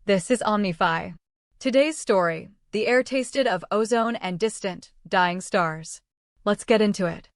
This is Omni-Fi. Today's story, the air tasted of ozone and distant, dying stars. Let's get into it.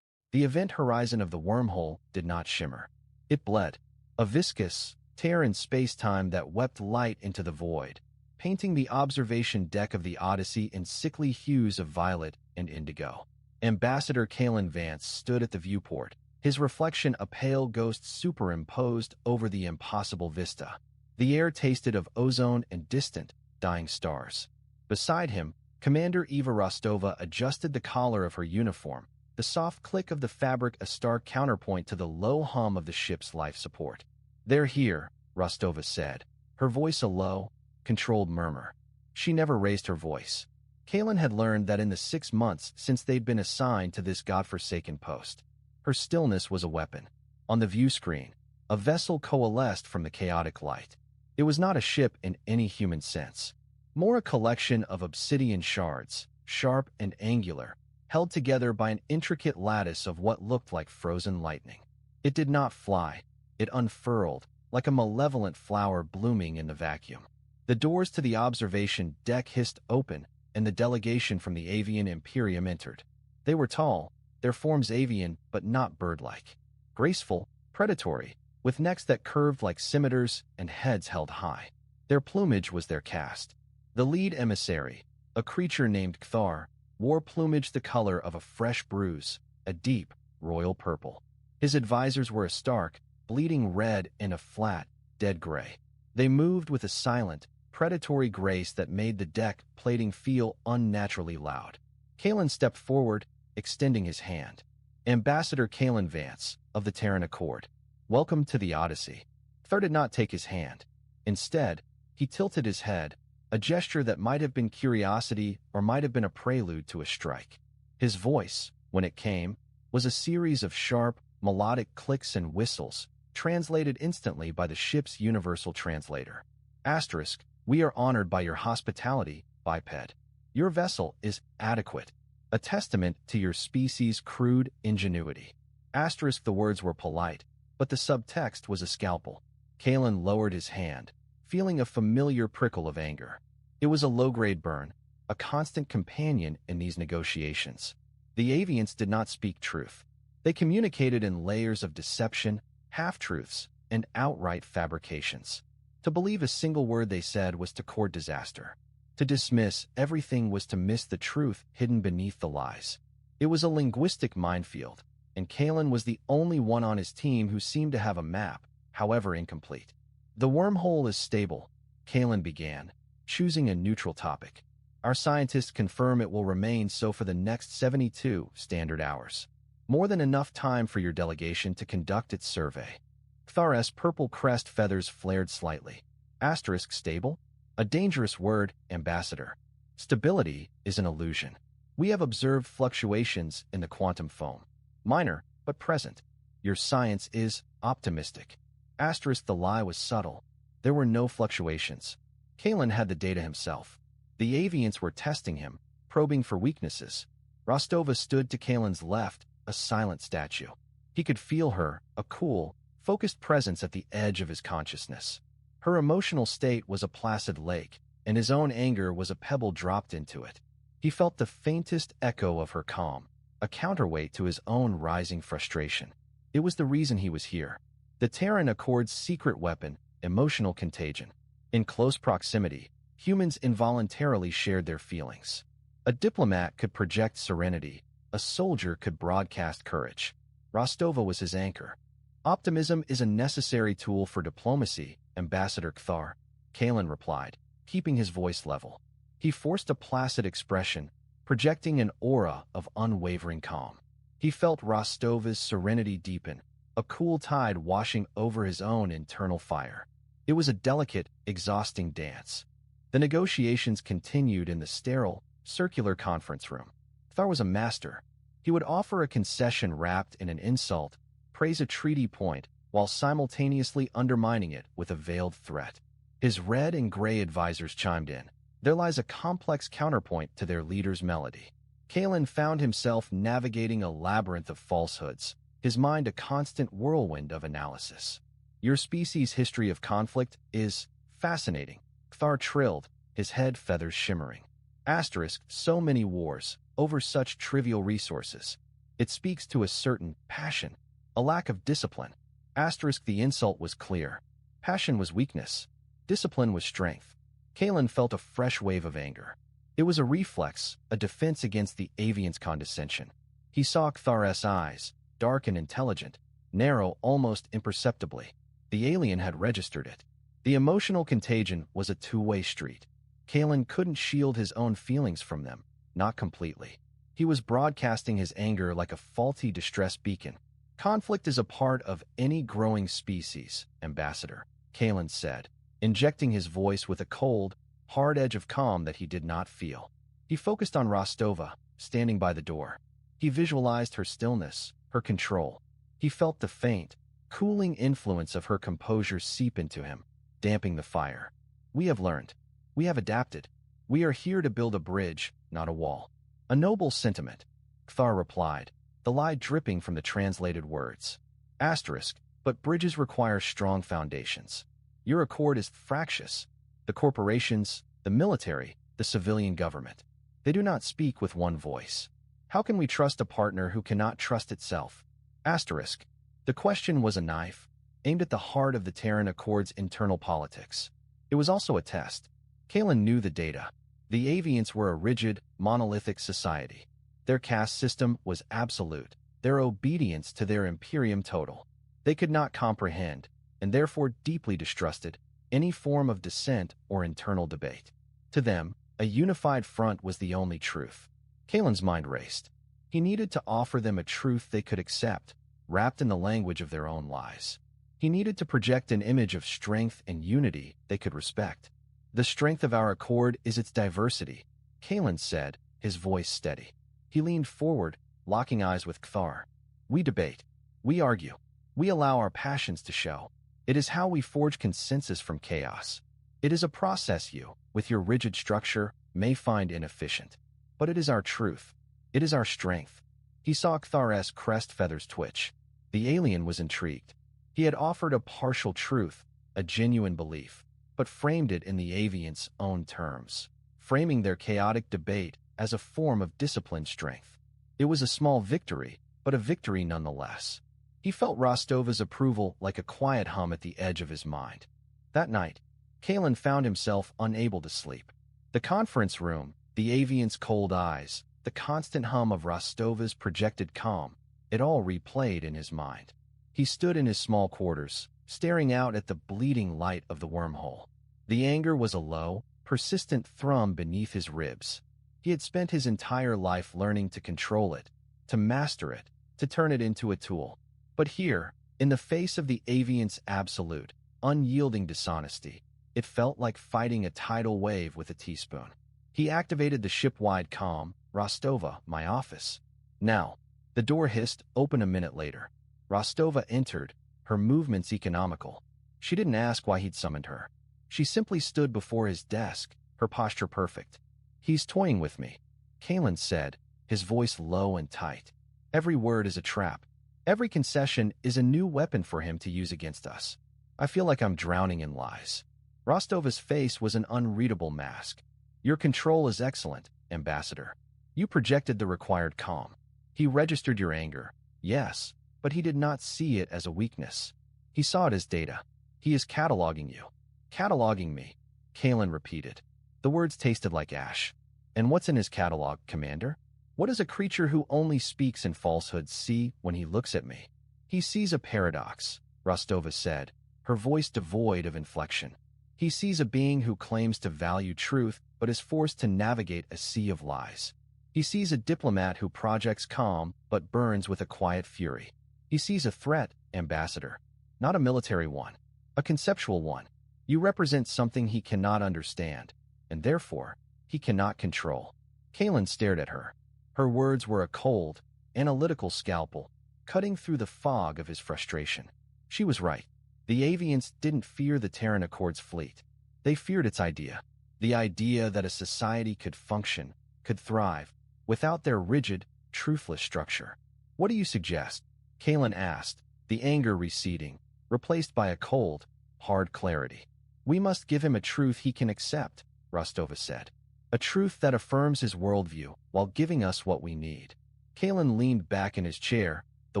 The event horizon of the wormhole did not shimmer. It bled, a viscous tear in space-time that wept light into the void, painting the observation deck of the Odyssey in sickly hues of violet and indigo. Ambassador Kalen Vance stood at the viewport, his reflection a pale ghost superimposed over the impossible vista. The air tasted of ozone and distant, dying stars. Beside him, Commander Eva Rostova adjusted the collar of her uniform, the soft click of the fabric a stark counterpoint to the low hum of the ship's life support. "They're here," Rostova said, her voice a low, controlled murmur. She never raised her voice. Kalen had learned that in the 6 months since they'd been assigned to this godforsaken post, her stillness was a weapon. On the view screen, a vessel coalesced from the chaotic light. It was not a ship in any human sense, more a collection of obsidian shards, sharp and angular, held together by an intricate lattice of what looked like frozen lightning. It did not fly. It unfurled, like a malevolent flower blooming in the vacuum. The doors to the observation deck hissed open, and the delegation from the avian Imperium entered. They were tall, their forms avian but not bird-like. Graceful, predatory, with necks that curved like scimitars and heads held high. Their plumage was their caste. The lead emissary, a creature named Kthar, wore plumage the color of a fresh bruise, a deep, royal purple. His advisors were a stark, bleeding red and a flat, dead gray. They moved with a silent, predatory grace that made the deck plating feel unnaturally loud. Kalen stepped forward, extending his hand. "Ambassador Kalen Vance, of the Terran Accord. Welcome to the Odyssey." Thur did not take his hand. Instead, he tilted his head, a gesture that might have been curiosity or might have been a prelude to a strike. His voice, when it came, was a series of sharp, melodic clicks and whistles, translated instantly by the ship's universal translator. Asterisk, "We are honored by your hospitality, biped. Your vessel is adequate, a testament to your species' crude ingenuity." Asterisk, the words were polite, but the subtext was a scalpel. Kalen lowered his hand, feeling a familiar prickle of anger. It was a low-grade burn, a constant companion in these negotiations. The avians did not speak truth. They communicated in layers of deception, half-truths, and outright fabrications. To believe a single word they said was to court disaster. To dismiss everything was to miss the truth hidden beneath the lies. It was a linguistic minefield, and Kalen was the only one on his team who seemed to have a map, however incomplete. "The wormhole is stable," Kalen began, choosing a neutral topic. "Our scientists confirm it will remain so for the next 72 standard hours. More than enough time for your delegation to conduct its survey." Thar's purple crest feathers flared slightly. Asterisk, "stable? A dangerous word, Ambassador. Stability is an illusion. We have observed fluctuations in the quantum foam. Minor, but present. Your science is optimistic." Asterisk, the lie was subtle. There were no fluctuations. Kalen had the data himself. The avians were testing him, probing for weaknesses. Rostova stood to Kalen's left, a silent statue. He could feel her, a cool, focused presence at the edge of his consciousness. Her emotional state was a placid lake, and his own anger was a pebble dropped into it. He felt the faintest echo of her calm, a counterweight to his own rising frustration. It was the reason he was here. The Terran Accord's secret weapon, emotional contagion. In close proximity, humans involuntarily shared their feelings. A diplomat could project serenity, a soldier could broadcast courage. Rostova was his anchor. "Optimism is a necessary tool for diplomacy, Ambassador Kthar," Kalen replied, keeping his voice level. He forced a placid expression, projecting an aura of unwavering calm. He felt Rostova's serenity deepen, a cool tide washing over his own internal fire. It was a delicate, exhausting dance. The negotiations continued in the sterile, circular conference room. Kthar was a master. He would offer a concession wrapped in an insult, praise a treaty point, while simultaneously undermining it with a veiled threat. His red and gray advisors chimed in. There lies a complex counterpoint to their leader's melody. Kalen found himself navigating a labyrinth of falsehoods, his mind a constant whirlwind of analysis. "Your species' history of conflict is fascinating," Thar trilled, his head feathers shimmering. Asterisk, so many wars, over such trivial resources. It speaks to a certain passion, a lack of discipline. Asterisk, the insult was clear. Passion was weakness. Discipline was strength. Kalen felt a fresh wave of anger. It was a reflex, a defense against the avian's condescension. He saw Kthar's eyes, dark and intelligent, narrow almost imperceptibly. The alien had registered it. The emotional contagion was a two-way street. Kalen couldn't shield his own feelings from them, not completely. He was broadcasting his anger like a faulty distress beacon. Conflict is a part of any growing species, Ambassador, Kalen said, injecting his voice with a cold, hard edge of calm that he did not feel. He focused on Rostova, standing by the door. He visualized her stillness, her control. He felt the faint, cooling influence of her composure seep into him, damping the fire. We have learned. We have adapted. We are here to build a bridge, not a wall. A noble sentiment, Kthar replied, the lie dripping from the translated words. Asterisk, but bridges require strong foundations. Your accord is fractious. The corporations, the military, the civilian government. They do not speak with one voice. How can we trust a partner who cannot trust itself? Asterisk. The question was a knife, aimed at the heart of the Terran Accord's internal politics. It was also a test. Kalen knew the data. The Avians were a rigid, monolithic society. Their caste system was absolute, their obedience to their imperium total. They could not comprehend, and therefore deeply distrusted, any form of dissent or internal debate. To them, a unified front was the only truth. Kalen's mind raced. He needed to offer them a truth they could accept, wrapped in the language of their own lies. He needed to project an image of strength and unity they could respect. The strength of our accord is its diversity, Kalen said, his voice steady. He leaned forward, locking eyes with Kthar. We debate. We argue. We allow our passions to show. It is how we forge consensus from chaos. It is a process you, with your rigid structure, may find inefficient. But it is our truth. It is our strength. He saw Kthar's crest feathers twitch. The alien was intrigued. He had offered a partial truth, a genuine belief, but framed it in the aviant's own terms, framing their chaotic debate as a form of disciplined strength. It was a small victory, but a victory nonetheless. He felt Rostova's approval like a quiet hum at the edge of his mind. That night, Kalen found himself unable to sleep. The conference room, the aviant's cold eyes, the constant hum of Rostova's projected calm, it all replayed in his mind. He stood in his small quarters, staring out at the bleeding light of the wormhole. The anger was a low, persistent thrum beneath his ribs. He had spent his entire life learning to control it, to master it, to turn it into a tool. But here, in the face of the aviant's absolute, unyielding dishonesty, it felt like fighting a tidal wave with a teaspoon. He activated the ship-wide comm, Rostova, my office. Now, the door hissed open a minute later. Rostova entered, her movements economical. She didn't ask why he'd summoned her. She simply stood before his desk, her posture perfect. He's toying with me, Kalen said, his voice low and tight. Every word is a trap. Every concession is a new weapon for him to use against us. I feel like I'm drowning in lies. Rostova's face was an unreadable mask. Your control is excellent, Ambassador. You projected the required calm. He registered your anger, yes, but he did not see it as a weakness. He saw it as data. He is cataloging you. Cataloging me, Kalen repeated. The words tasted like ash. And what's in his catalog, Commander? What does a creature who only speaks in falsehoods see when he looks at me? He sees a paradox, Rostova said, her voice devoid of inflection. He sees a being who claims to value truth but is forced to navigate a sea of lies. He sees a diplomat who projects calm but burns with a quiet fury. He sees a threat, Ambassador, not a military one, a conceptual one. You represent something he cannot understand, and therefore, he cannot control. Kalen stared at her. Her words were a cold, analytical scalpel, cutting through the fog of his frustration. She was right. The Avians didn't fear the Terran Accord's fleet. They feared its idea. The idea that a society could function, could thrive, without their rigid, truthless structure. What do you suggest? Kalen asked, the anger receding, replaced by a cold, hard clarity. We must give him a truth he can accept, Rostova said. A truth that affirms his worldview while giving us what we need. Kalen leaned back in his chair, the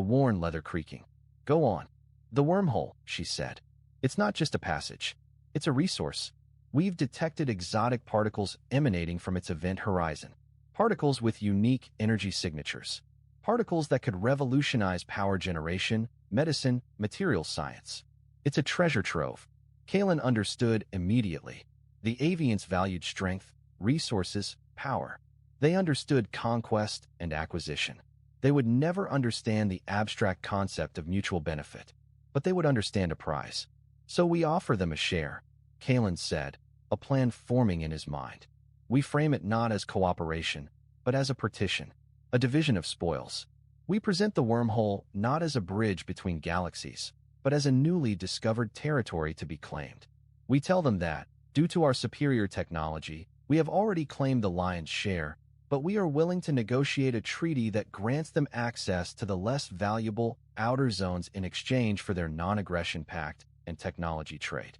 worn leather creaking. Go on. The wormhole, she said. It's not just a passage. It's a resource. We've detected exotic particles emanating from its event horizon. Particles with unique energy signatures. Particles that could revolutionize power generation, medicine, materials science. It's a treasure trove. Kalen understood immediately. The Avians valued strength, resources, power. They understood conquest and acquisition. They would never understand the abstract concept of mutual benefit, but they would understand a prize. So we offer them a share, Kalen said, a plan forming in his mind. We frame it not as cooperation, but as a partition, a division of spoils. We present the wormhole not as a bridge between galaxies, but as a newly discovered territory to be claimed. We tell them that, due to our superior technology, we have already claimed the lion's share, but we are willing to negotiate a treaty that grants them access to the less valuable outer zones in exchange for their non-aggression pact and technology trade.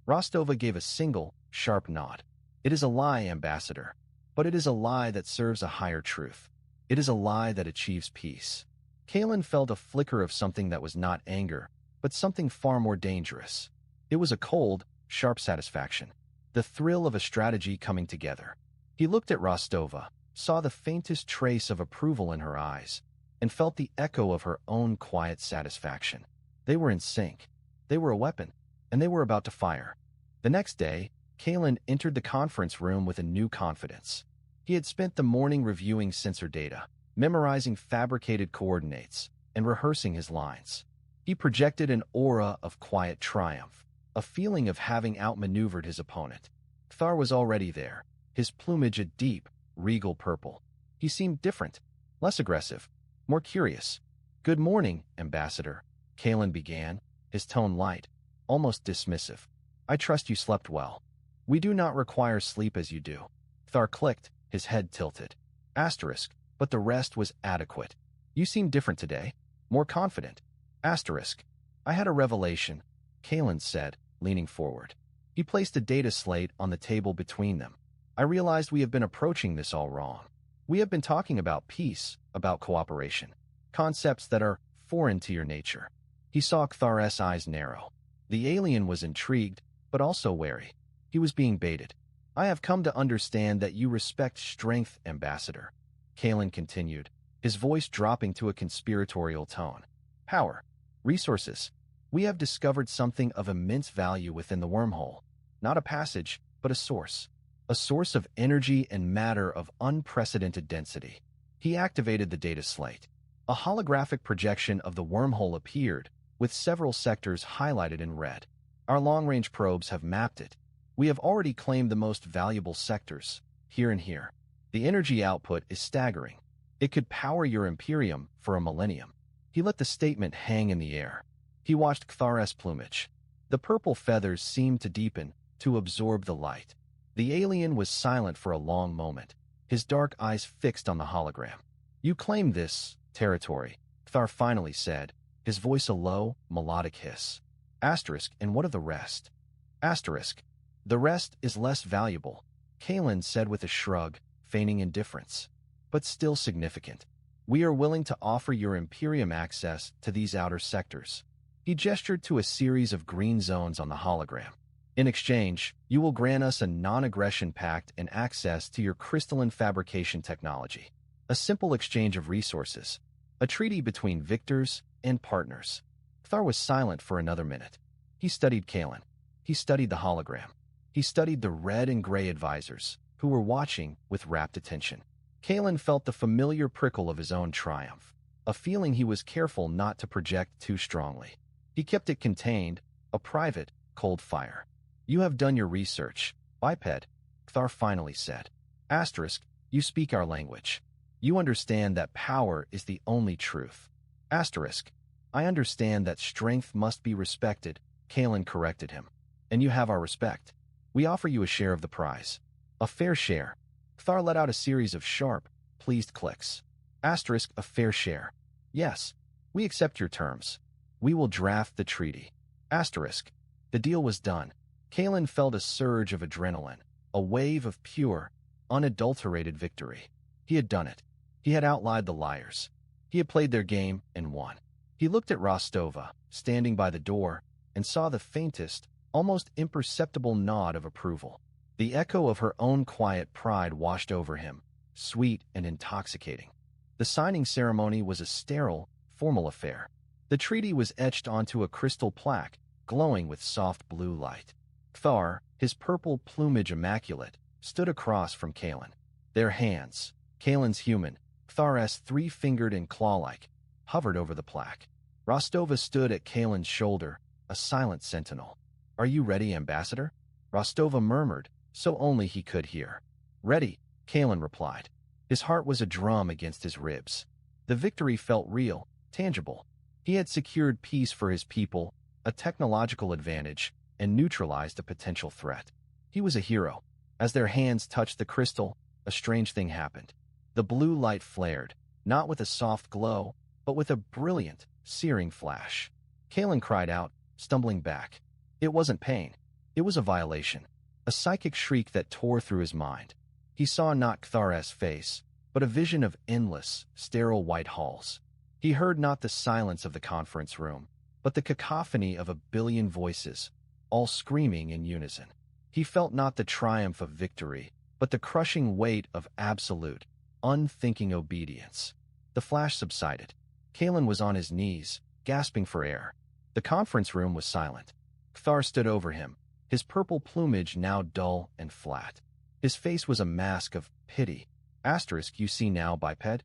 Rostova gave a single, sharp nod. It is a lie, Ambassador, but it is a lie that serves a higher truth. It is a lie that achieves peace. Kalen felt a flicker of something that was not anger, but something far more dangerous. It was a cold, sharp satisfaction, the thrill of a strategy coming together. He looked at Rostova, saw the faintest trace of approval in her eyes, and felt the echo of her own quiet satisfaction. They were in sync. They were a weapon, and they were about to fire. The next day, Kalen entered the conference room with a new confidence. He had spent the morning reviewing sensor data, memorizing fabricated coordinates, and rehearsing his lines. He projected an aura of quiet triumph, a feeling of having outmaneuvered his opponent. Thar was already there, his plumage a deep, regal purple. He seemed different, less aggressive, more curious. Good morning, Ambassador, Kalen began, his tone light, almost dismissive. I trust you slept well. We do not require sleep as you do. Thar clicked, his head tilted. Asterisk, but the rest was adequate. You seem different today, more confident. Asterisk. I had a revelation, Kalen said, leaning forward. He placed a data slate on the table between them. I realized we have been approaching this all wrong. We have been talking about peace, about cooperation, concepts that are foreign to your nature. He saw Kthar's eyes narrow. The alien was intrigued, but also wary. He was being baited. I have come to understand that you respect strength, Ambassador, Kalen continued, his voice dropping to a conspiratorial tone. Power. Resources. We have discovered something of immense value within the wormhole. Not a passage, but a source. A source of energy and matter of unprecedented density. He activated the data slate. A holographic projection of the wormhole appeared, with several sectors highlighted in red. Our long-range probes have mapped it. We have already claimed the most valuable sectors, here and here. The energy output is staggering. It could power your Imperium for a millennium. He let the statement hang in the air. He watched Kthar's plumage. The purple feathers seemed to deepen, to absorb the light. The alien was silent for a long moment, his dark eyes fixed on the hologram. You claim this territory, Kthar finally said, his voice a low, melodic hiss. Asterisk, and what of the rest? Asterisk. The rest is less valuable, Kalen said with a shrug, feigning indifference. But still significant. We are willing to offer your Imperium access to these outer sectors. He gestured to a series of green zones on the hologram. In exchange, you will grant us a non-aggression pact and access to your crystalline fabrication technology. A simple exchange of resources. A treaty between victors and partners. Kthar was silent for another minute. He studied Kalen. He studied the hologram. He studied the red and gray advisors, who were watching with rapt attention. Kalen felt the familiar prickle of his own triumph, a feeling he was careful not to project too strongly. He kept it contained, a private, cold fire. You have done your research, biped, Kthar finally said. Asterisk, you speak our language. You understand that power is the only truth. Asterisk, I understand that strength must be respected, Kalen corrected him. And you have our respect. We offer you a share of the prize. A fair share. Kthar let out a series of sharp, pleased clicks. Asterisk, a fair share. Yes, we accept your terms. We will draft the treaty. Asterisk. The deal was done. Kalen felt a surge of adrenaline, a wave of pure, unadulterated victory. He had done it. He had outlied the liars. He had played their game and won. He looked at Rostova, standing by the door, and saw the faintest, almost imperceptible nod of approval. The echo of her own quiet pride washed over him, sweet and intoxicating. The signing ceremony was a sterile, formal affair. The treaty was etched onto a crystal plaque, glowing with soft blue light. Thar, his purple plumage immaculate, stood across from Kalen. Their hands, Kalen's human, Thar's three-fingered and claw-like, hovered over the plaque. Rostova stood at Kalen's shoulder, a silent sentinel. "Are you ready, Ambassador?" Rostova murmured, so only he could hear. "Ready," Kalen replied. His heart was a drum against his ribs. The victory felt real, tangible. He had secured peace for his people, a technological advantage, and neutralized a potential threat. He was a hero. As their hands touched the crystal, a strange thing happened. The blue light flared, not with a soft glow, but with a brilliant, searing flash. Kalen cried out, stumbling back. It wasn't pain. It was a violation. A psychic shriek that tore through his mind. He saw not Thar's face, but a vision of endless, sterile white halls. He heard not the silence of the conference room, but the cacophony of a billion voices, all screaming in unison. He felt not the triumph of victory, but the crushing weight of absolute, unthinking obedience. The flash subsided. Kalen was on his knees, gasping for air. The conference room was silent. Thar stood over him, his purple plumage now dull and flat. His face was a mask of pity. Asterisk, you see now, biped?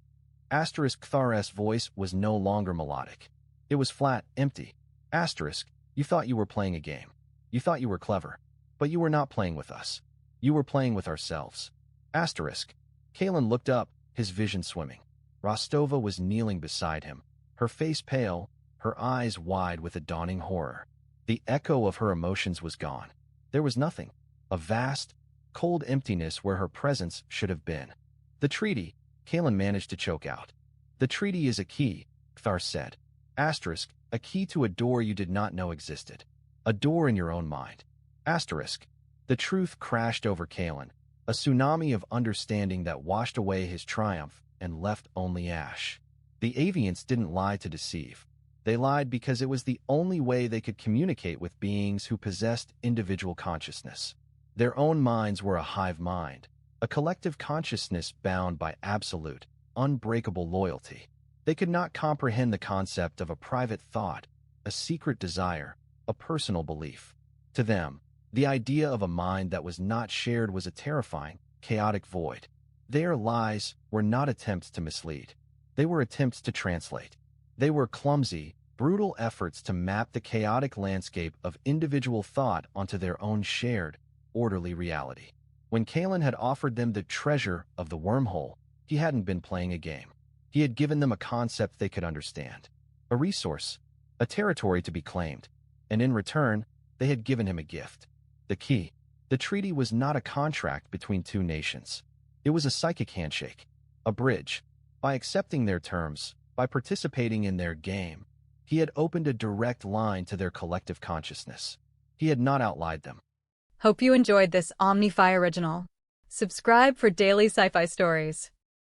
Asterisk, Thar's voice was no longer melodic. It was flat, empty. Asterisk, you thought you were playing a game. You thought you were clever. But you were not playing with us. You were playing with ourselves. Asterisk. Kalen looked up, his vision swimming. Rostova was kneeling beside him, her face pale, her eyes wide with a dawning horror. The echo of her emotions was gone. There was nothing. A vast, cold emptiness where her presence should have been. The treaty, Kalen managed to choke out. The treaty is a key, Thar said. Asterisk, a key to a door you did not know existed. A door in your own mind. Asterisk. The truth crashed over Kalen, a tsunami of understanding that washed away his triumph and left only ash. The Avians didn't lie to deceive. They lied because it was the only way they could communicate with beings who possessed individual consciousness. Their own minds were a hive mind, a collective consciousness bound by absolute, unbreakable loyalty. They could not comprehend the concept of a private thought, a secret desire, a personal belief. To them, the idea of a mind that was not shared was a terrifying, chaotic void. Their lies were not attempts to mislead. They were attempts to translate. They were clumsy, brutal efforts to map the chaotic landscape of individual thought onto their own shared, orderly reality. When Kalen had offered them the treasure of the wormhole, he hadn't been playing a game. He had given them a concept they could understand, a resource, a territory to be claimed, and in return, they had given him a gift. The key. The treaty was not a contract between two nations. It was a psychic handshake, a bridge. By accepting their terms, by participating in their game, he had opened a direct line to their collective consciousness. He had not outlied them. Hope you enjoyed this Omni-Fi original. Subscribe for daily sci-fi stories.